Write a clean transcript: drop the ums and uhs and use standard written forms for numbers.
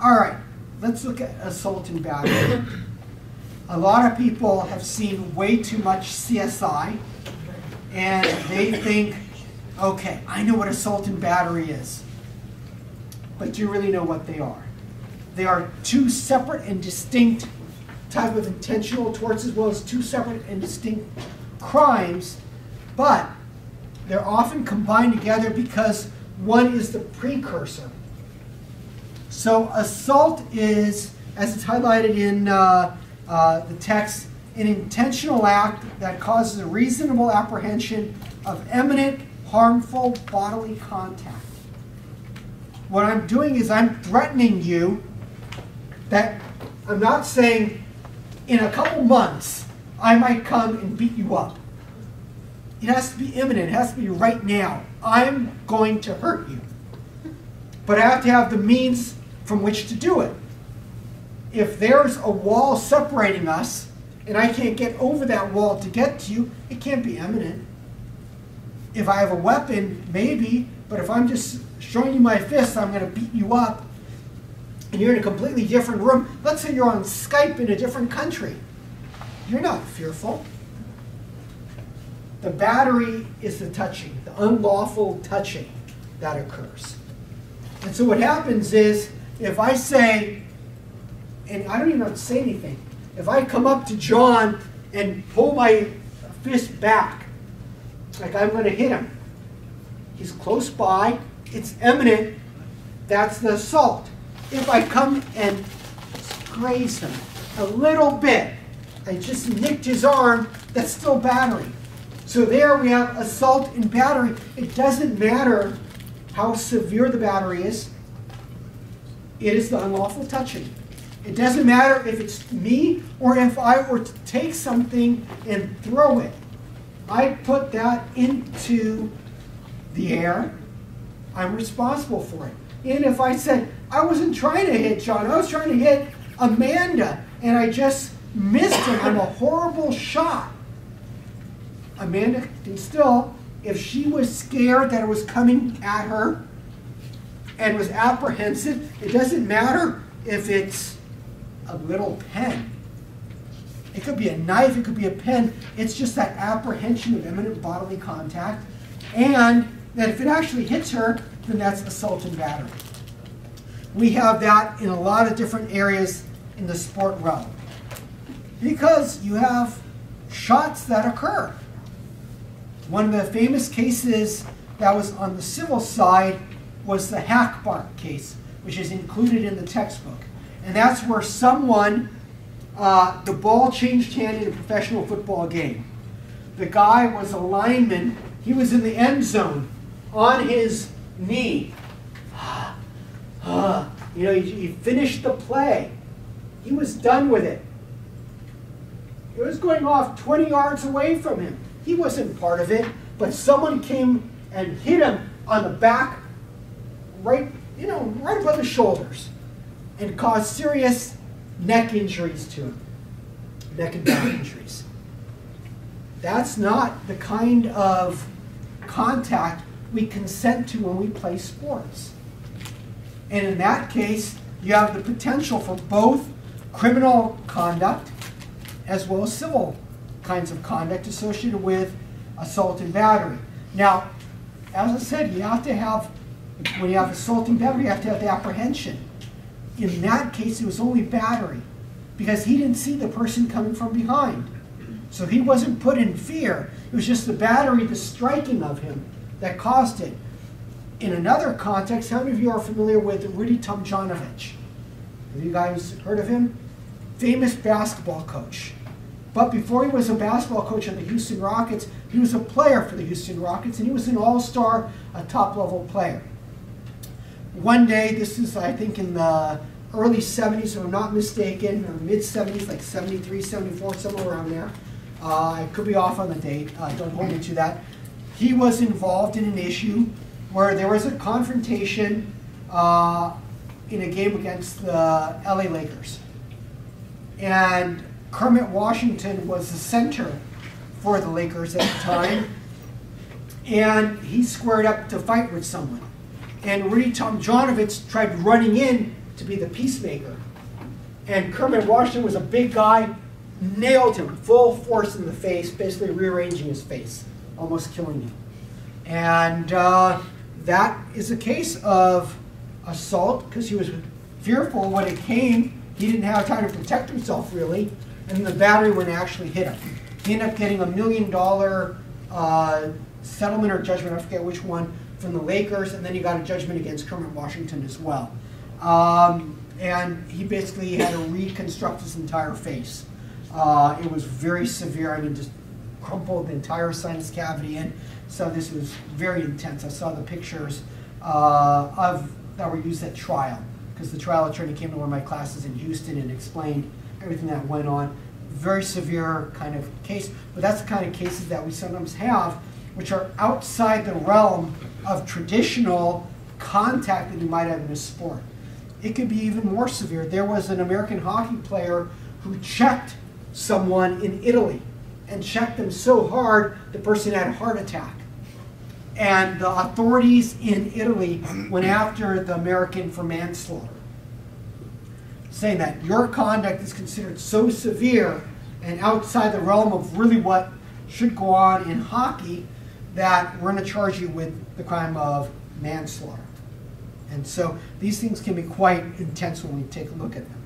All right, let's look at assault and battery. A lot of people have seen way too much CSI, and they think, okay, I know what assault and battery is. But do you really know what they are? They are two separate and distinct type of intentional torts, as well as two separate and distinct crimes, but they're often combined together because one is the precursor. So assault is, as it's highlighted in the text, an intentional act that causes a reasonable apprehension of imminent harmful bodily contact. What I'm doing is I'm threatening you that I'm not saying in a couple months I might come and beat you up. It has to be imminent. It has to be right now. I'm going to hurt you. But I have to have the means from which to do it. If there's a wall separating us and I can't get over that wall to get to you, it can't be imminent. If I have a weapon, maybe, but if I'm just showing you my fist, I'm going to beat you up, and you're in a completely different room. Let's say you're on Skype in a different country. You're not fearful. The battery is the touching, the unlawful touching that occurs. And so what happens is, if I say, and I don't even have to say anything, if I come up to John and pull my fist back, like I'm going to hit him, he's close by, it's imminent, that's the assault. If I come and graze him a little bit, I just nicked his arm, that's still battery. So there we have assault and battery. It doesn't matter how severe the battery is. It is the unlawful touching. It doesn't matter if it's me or if I were to take something and throw it. I put that into the air. I'm responsible for it. And if I said, I wasn't trying to hit John, I was trying to hit Amanda, and I just missed him, I'm a horrible shot. Amanda can still, if she was scared that it was coming at her and was apprehensive, it doesn't matter if it's a little pen. It could be a knife, it could be a pen. It's just that apprehension of imminent bodily contact. And that if it actually hits her, then that's assault and battery. We have that in a lot of different areas in the sport realm. Because you have shots that occur. One of the famous cases that was on the civil side was the Hackbark case, which is included in the textbook. And that's where someone, the ball changed hand in a professional football game. The guy was a lineman. He was in the end zone on his knee. He finished the play. He was done with it. It was going off 20 yards away from him. He wasn't part of it, but someone came and hit him on the back, right above the shoulders, and caused serious neck injuries to him, neck and back injuries. That's not the kind of contact we consent to when we play sports. And in that case, you have the potential for both criminal conduct as well as civil kinds of conduct associated with assault and battery. Now, as I said, you have to have, when you have assault and battery, you have to have the apprehension. In that case, it was only battery because he didn't see the person coming from behind. So he wasn't put in fear. It was just the battery, the striking of him, that caused it. In another context, how many of you are familiar with Rudy Tomjanovich? Have you guys heard of him? Famous basketball coach. But before he was a basketball coach on the Houston Rockets, he was a player for the Houston Rockets, and he was an all-star, a top-level player. One day, this is, I think, in the early 70s, if I'm not mistaken, or mid-70s, like 73, 74, somewhere around there. I could be off on the date. Don't hold me to that. He was involved in an issue where there was a confrontation in a game against the LA Lakers. And Kermit Washington was the center for the Lakers at the time. And he squared up to fight with someone. And Rudy Tomjanovich tried running in to be the peacemaker. And Kermit Washington was a big guy, nailed him full force in the face, basically rearranging his face, almost killing him. And that is a case of assault, because he was fearful when it came. He didn't have time to protect himself, really, and the battery wouldn't actually hit him. He ended up getting $1 million settlement or judgment, I forget which one, from the Lakers, and then he got a judgment against Kermit Washington as well. And he basically had to reconstruct his entire face. It was very severe. I mean, just crumpled the entire sinus cavity in. So this was very intense. I saw the pictures that were used at trial, because the trial attorney came to one of my classes in Houston and explained everything that went on. Very severe kind of case, but that's the kind of cases that we sometimes have, which are outside the realm of traditional contact that you might have in a sport. It could be even more severe. There was an American hockey player who checked someone in Italy, and checked them so hard the person had a heart attack. And the authorities in Italy went after the American for manslaughter, saying that your conduct is considered so severe and outside the realm of really what should go on in hockey that we're going to charge you with the crime of manslaughter. And so these things can be quite intense when we take a look at them.